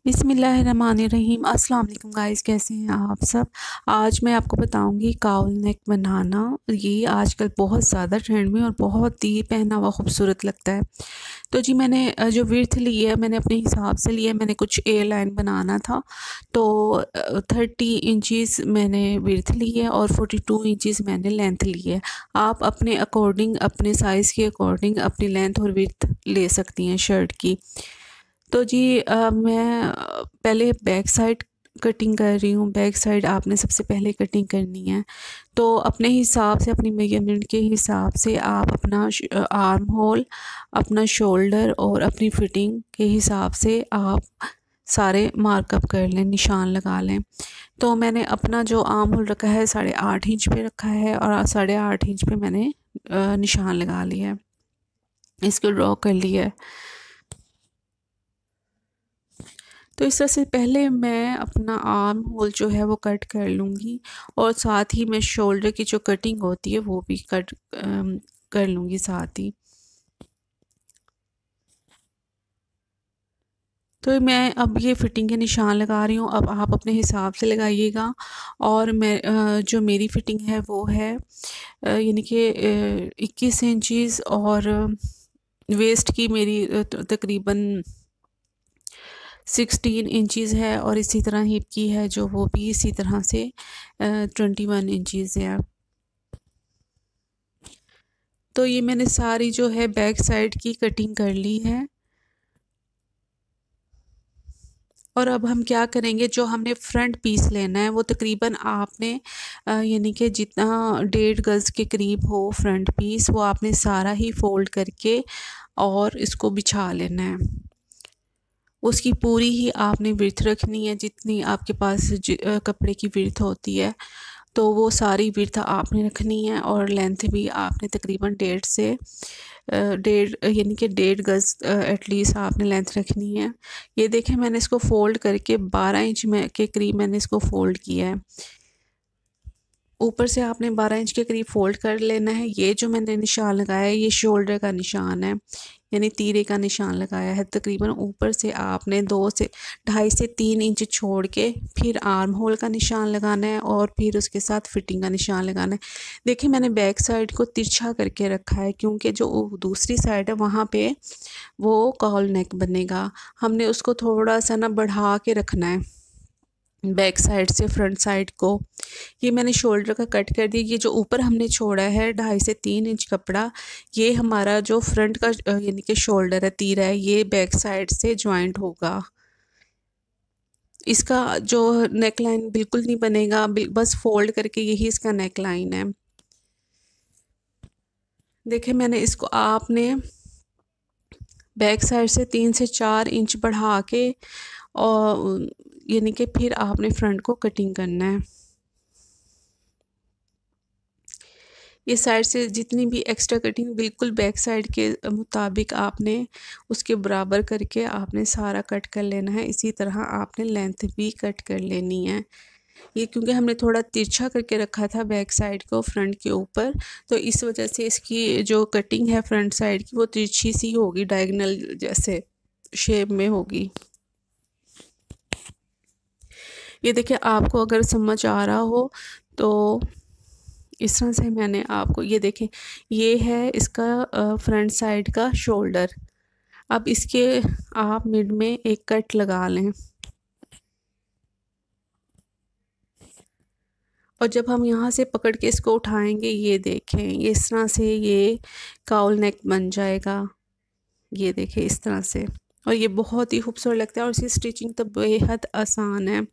बिस्मिल्लाहिर्रहमानिर्रहीम। अस्सलाम वालेकुम गाइस, कैसे हैं आप सब। आज मैं आपको बताऊंगी काउल नेक बनाना। ये आजकल बहुत ज़्यादा ट्रेंड में और बहुत ही पहना हुआ खूबसूरत लगता है। तो जी मैंने जो विड्थ ली है मैंने अपने हिसाब से लिया है। मैंने कुछ ए लाइन बनाना था तो 30 इंचज़ मैंने विड्थ ली है और 42 इंचज़ मैंने लेंथ ली है। आप अपने अकॉर्डिंग, अपने साइज़ के अकॉर्डिंग अपनी लेंथ और विड्थ ले सकती हैं शर्ट की। तो जी मैं पहले बैक साइड कटिंग कर रही हूँ। बैक साइड आपने सबसे पहले कटिंग करनी है। तो अपने हिसाब से, अपनी मेजरमेंट के हिसाब से आप अपना आर्म होल, अपना शोल्डर और अपनी फिटिंग के हिसाब से आप सारे मार्कअप कर लें, निशान लगा लें। तो मैंने अपना जो आर्म होल रखा है 8.5 इंच पे रखा है और 8.5 इंच पे मैंने निशान लगा लिया है, इसको ड्रॉ कर लिया है। तो इस तरह से पहले मैं अपना आर्म होल जो है वो कट कर लूँगी और साथ ही मैं शोल्डर की जो कटिंग होती है वो भी कट कर लूँगी साथ ही। तो मैं अब ये फिटिंग के निशान लगा रही हूँ। अब आप अपने हिसाब से लगाइएगा। और मैं जो मेरी फिटिंग है वो है यानी कि 21 इंचज़ और वेस्ट की मेरी तकरीबन 16 इंचज़ है और इसी तरह हिप की है जो वो भी इसी तरह से 21 इंचज़ है। तो ये मैंने सारी जो है बैक साइड की कटिंग कर ली है। और अब हम क्या करेंगे, जो हमने फ्रंट पीस लेना है वो तकरीबन आपने यानी कि जितना 1.5 गज़ के करीब हो फ्रंट पीस, वो आपने सारा ही फोल्ड करके और इसको बिछा लेना है। उसकी पूरी ही आपने विड्थ रखनी है, जितनी आपके पास कपड़े की विड्थ होती है तो वो सारी विड्थ आपने रखनी है। और लेंथ भी आपने तकरीबन 1.5 यानी कि 1.5 गज़ एटलीस्ट आपने लेंथ रखनी है। ये देखें, मैंने इसको फ़ोल्ड करके 12 इंच में के करीब मैंने इसको फ़ोल्ड किया है। ऊपर से आपने 12 इंच के करीब फ़ोल्ड कर लेना है। ये जो मैंने निशान लगाया है ये शोल्डर का निशान है, यानी तीरे का निशान लगाया है। तकरीबन ऊपर से आपने 2.5 से 3 इंच छोड़ के फिर आर्म होल का निशान लगाना है और फिर उसके साथ फिटिंग का निशान लगाना है। देखिए मैंने बैक साइड को तिरछा करके रखा है क्योंकि जो दूसरी साइड है वहाँ पे वो कॉल नेक बनेगा। हमने उसको थोड़ा सा ना बढ़ा के रखना है बैक साइड से फ्रंट साइड को। ये मैंने शोल्डर का कट कर दिया। ये जो ऊपर हमने छोड़ा है 2.5 से 3 इंच कपड़ा, ये हमारा जो फ्रंट का यानी कि शोल्डर है, तीरा है, ये बैक साइड से जॉइंट होगा। इसका जो नेक लाइन बिल्कुल नहीं बनेगा, बस फोल्ड करके यही इसका नेक लाइन है। देखिए मैंने इसको आपने बैक साइड से 3 से 4 इंच बढ़ा के और यानी कि फिर आपने फ्रंट को कटिंग करना है। ये साइड से जितनी भी एक्स्ट्रा कटिंग बिल्कुल बैक साइड के मुताबिक आपने उसके बराबर करके आपने सारा कट कर लेना है। इसी तरह आपने लेंथ भी कट कर लेनी है। ये क्योंकि हमने थोड़ा तिरछा करके रखा था बैक साइड को फ्रंट के ऊपर, तो इस वजह से इसकी जो कटिंग है फ्रंट साइड की वो तिरछी सी होगी, डायगोनल जैसे शेप में होगी। ये देखिए, आपको अगर समझ आ रहा हो तो इस तरह से मैंने आपको, ये देखें, ये है इसका फ्रंट साइड का शोल्डर। अब इसके आप मिड में एक कट लगा लें और जब हम यहाँ से पकड़ के इसको उठाएंगे, ये देखें, ये इस तरह से ये काउल नेक बन जाएगा। ये देखें इस तरह से, और ये बहुत ही खूबसूरत लगता है और इसकी स्टिचिंग तो बेहद आसान है।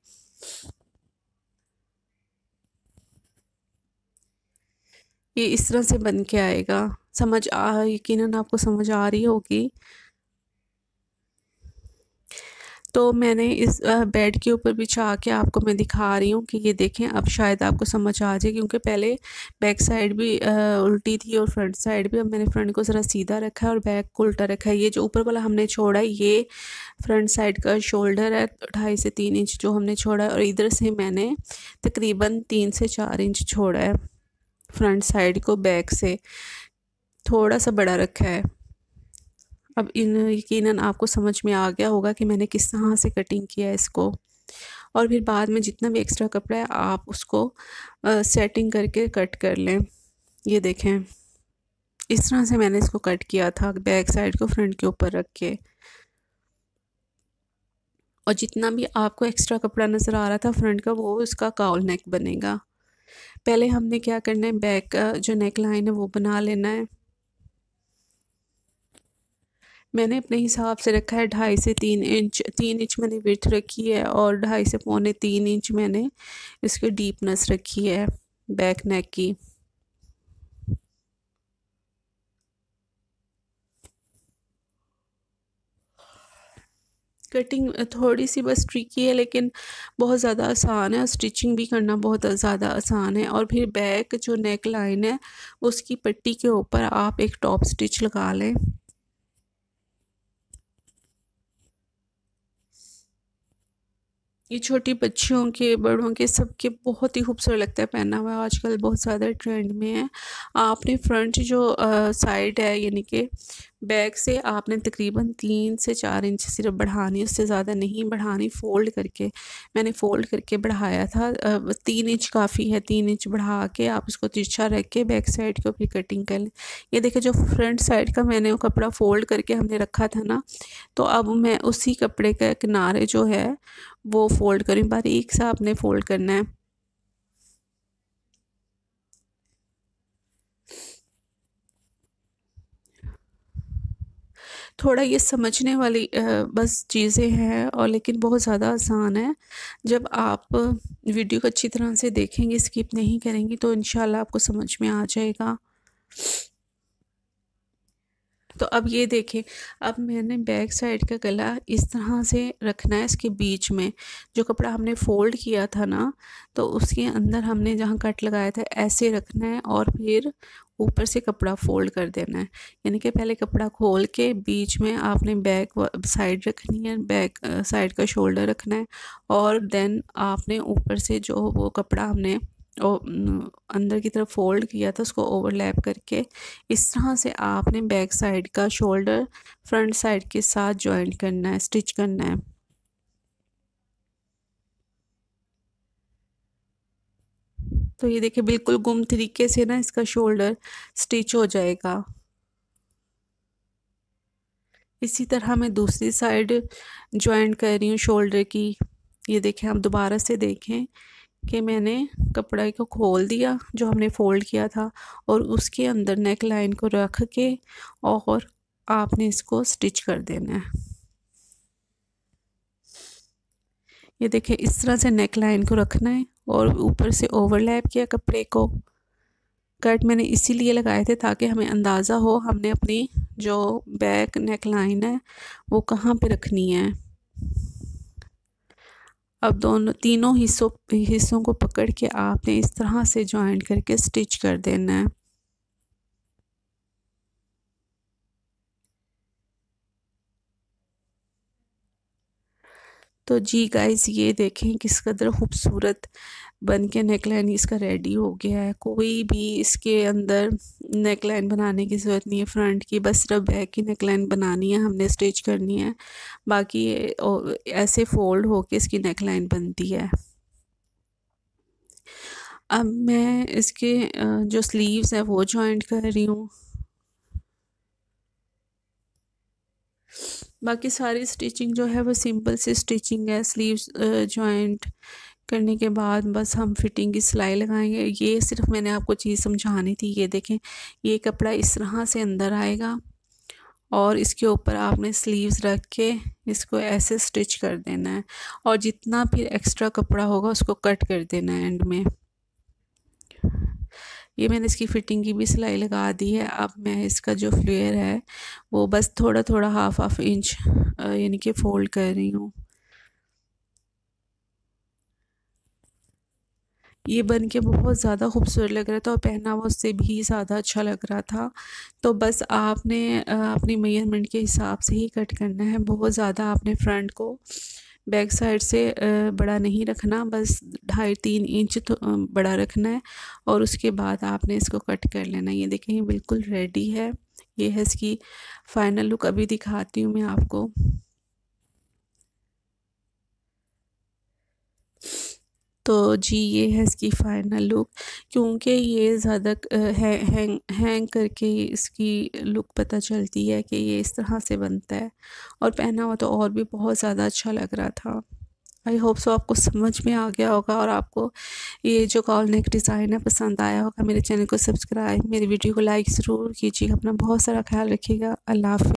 ये इस तरह से बन के आएगा। यकीनन आपको समझ आ रही होगी। तो मैंने इस बेड के ऊपर बिछा के आपको मैं दिखा रही हूँ कि ये देखें, अब शायद आपको समझ आ जाए, क्योंकि पहले बैक साइड भी उल्टी थी और फ्रंट साइड भी। अब मैंने फ्रंट को ज़रा सीधा रखा है और बैक को उल्टा रखा है। ये जो ऊपर वाला हमने छोड़ा है ये फ्रंट साइड का शोल्डर है, 2.5 से 3 इंच जो हमने छोड़ा है, और इधर से मैंने तकरीबन 3 से 4 इंच छोड़ा है फ्रंट साइड को, बैक से थोड़ा सा बड़ा रखा है। अब इन यकीनन आपको समझ में आ गया होगा कि मैंने किस तरह से कटिंग किया है इसको। और फिर बाद में जितना भी एक्स्ट्रा कपड़ा है आप उसको सेटिंग करके कट कर लें। ये देखें, इस तरह से मैंने इसको कट किया था, बैक साइड को फ्रंट के ऊपर रख के। और जितना भी आपको एक्स्ट्रा कपड़ा नज़र आ रहा था फ्रंट का, वो इसका काउल नेक बनेगा। पहले हमने क्या करना है, बैक का जो नेक लाइन है वो बना लेना है। मैंने अपने हिसाब से रखा है 2.5 से 3 इंच। 3 इंच मैंने विड्थ रखी है और 2.5 से पौने 3 इंच मैंने इसकी डीपनेस रखी है बैक नेक की। कटिंग थोड़ी सी बस ट्रिकी है, लेकिन बहुत ज़्यादा आसान है और स्टिचिंग भी करना बहुत ज़्यादा आसान है। और फिर बैक जो नेक लाइन है उसकी पट्टी के ऊपर आप एक टॉप स्टिच लगा लें। ये छोटी बच्चियों के, बड़ों के, सबके बहुत ही खूबसूरत लगता है पहना हुआ, आजकल बहुत ज़्यादा ट्रेंड में है। आपने फ्रंट जो साइड है यानी कि बैक से आपने तकरीबन 3 से 4 इंच सिर्फ बढ़ानी, उससे ज़्यादा नहीं बढ़ानी। फ़ोल्ड करके, मैंने फ़ोल्ड करके बढ़ाया था। 3 इंच काफ़ी है, 3 इंच बढ़ा के आप उसको तिरछा रख के बैक साइड को फिर कटिंग कर लें। ये देखिए, जो फ्रंट साइड का मैंने वो कपड़ा फ़ोल्ड करके हमने रखा था ना, तो अब मैं उसी कपड़े का किनारे जो है वो फ़ोल्ड करी, बारीक सा आपने फ़ोल्ड करना है। थोड़ा ये समझने वाली बस चीज़ें हैं, और लेकिन बहुत ज़्यादा आसान है। जब आप वीडियो को अच्छी तरह से देखेंगे, स्किप नहीं करेंगी, तो इंशाल्लाह आपको समझ में आ जाएगा। तो अब ये देखें, अब मैंने बैक साइड का गला इस तरह से रखना है। इसके बीच में जो कपड़ा हमने फ़ोल्ड किया था ना, तो उसके अंदर हमने जहाँ कट लगाया था ऐसे रखना है, और फिर ऊपर से कपड़ा फ़ोल्ड कर देना है। यानी कि पहले कपड़ा खोल के बीच में आपने बैक साइड रखनी है, बैक साइड का शोल्डर रखना है, और देन आपने ऊपर से जो वो कपड़ा हमने अंदर की तरफ फ़ोल्ड किया था उसको ओवरलैप करके इस तरह से आपने बैक साइड का शोल्डर फ्रंट साइड के साथ जॉइंट करना है, स्टिच करना है। तो ये देखिए, बिल्कुल गुम तरीके से ना इसका शोल्डर स्टिच हो जाएगा। इसी तरह मैं दूसरी साइड जॉइंट कर रही हूँ शोल्डर की। ये देखें, आप दोबारा से देखें कि मैंने कपड़े को खोल दिया जो हमने फ़ोल्ड किया था, और उसके अंदर नेक लाइन को रख के और आपने इसको स्टिच कर देना है। ये देखिए, इस तरह से नेक लाइन को रखना है और ऊपर से ओवरलैप किया कपड़े को। कट मैंने इसीलिए लगाए थे ताकि हमें अंदाज़ा हो हमने अपनी जो बैक नेक लाइन है वो कहाँ पे रखनी है। अब दोनों तीनों हिस्सों को पकड़ के आपने इस तरह से जॉइंट करके स्टिच कर देना है। तो जी गाइस, ये देखें किस कदर खूबसूरत बन के नेकलाइन इसका रेडी हो गया है। कोई भी इसके अंदर नेकलाइन बनाने की ज़रूरत नहीं है फ्रंट की, बस सिर्फ बैक की नेकलाइन बनानी है, हमने स्टिच करनी है। बाकी ऐसे फोल्ड होके इसकी नेकलाइन बनती है। अब मैं इसके जो स्लीव्स है वो जॉइंट कर रही हूँ। बाकी सारी स्टिचिंग जो है वो सिंपल सी स्टिचिंग है। स्लीव्स जॉइंट करने के बाद बस हम फिटिंग की सिलाई लगाएंगे। ये सिर्फ मैंने आपको चीज़ समझानी थी। ये देखें, ये कपड़ा इस तरह से अंदर आएगा और इसके ऊपर आपने स्लीव्स रख के इसको ऐसे स्टिच कर देना है, और जितना फिर एक्स्ट्रा कपड़ा होगा उसको कट कर देना है एंड में। ये मैंने इसकी फ़िटिंग की भी सिलाई लगा दी है। अब मैं इसका जो फ्लेयर है वो बस थोड़ा थोड़ा हाफ इंच यानी कि फ़ोल्ड कर रही हूँ। ये बन के बहुत ज़्यादा खूबसूरत लग रहा था और पहना हुआ उससे भी ज़्यादा अच्छा लग रहा था। तो बस आपने अपनी मेजरमेंट के हिसाब से ही कट करना है। बहुत ज़्यादा आपने फ्रंट को बैक साइड से बड़ा नहीं रखना, बस 2.5-3 इंच तो बड़ा रखना है, और उसके बाद आपने इसको कट कर लेना। ये देखें, ये बिल्कुल रेडी है। ये है इसकी फाइनल लुक, अभी दिखाती हूँ मैं आपको। तो जी ये है इसकी फ़ाइनल लुक। क्योंकि ये ज़्यादा हैंग करके इसकी लुक पता चलती है कि ये इस तरह से बनता है, और पहना हुआ तो और भी बहुत ज़्यादा अच्छा लग रहा था। आई होप सो आपको समझ में आ गया होगा, और आपको ये जो काउल नेक डिज़ाइन है पसंद आया होगा। मेरे चैनल को सब्सक्राइब, मेरी वीडियो को लाइक ज़रूर कीजिएगा। अपना बहुत सारा ख्याल रखिएगा। अल्लाह हाफ़िज़।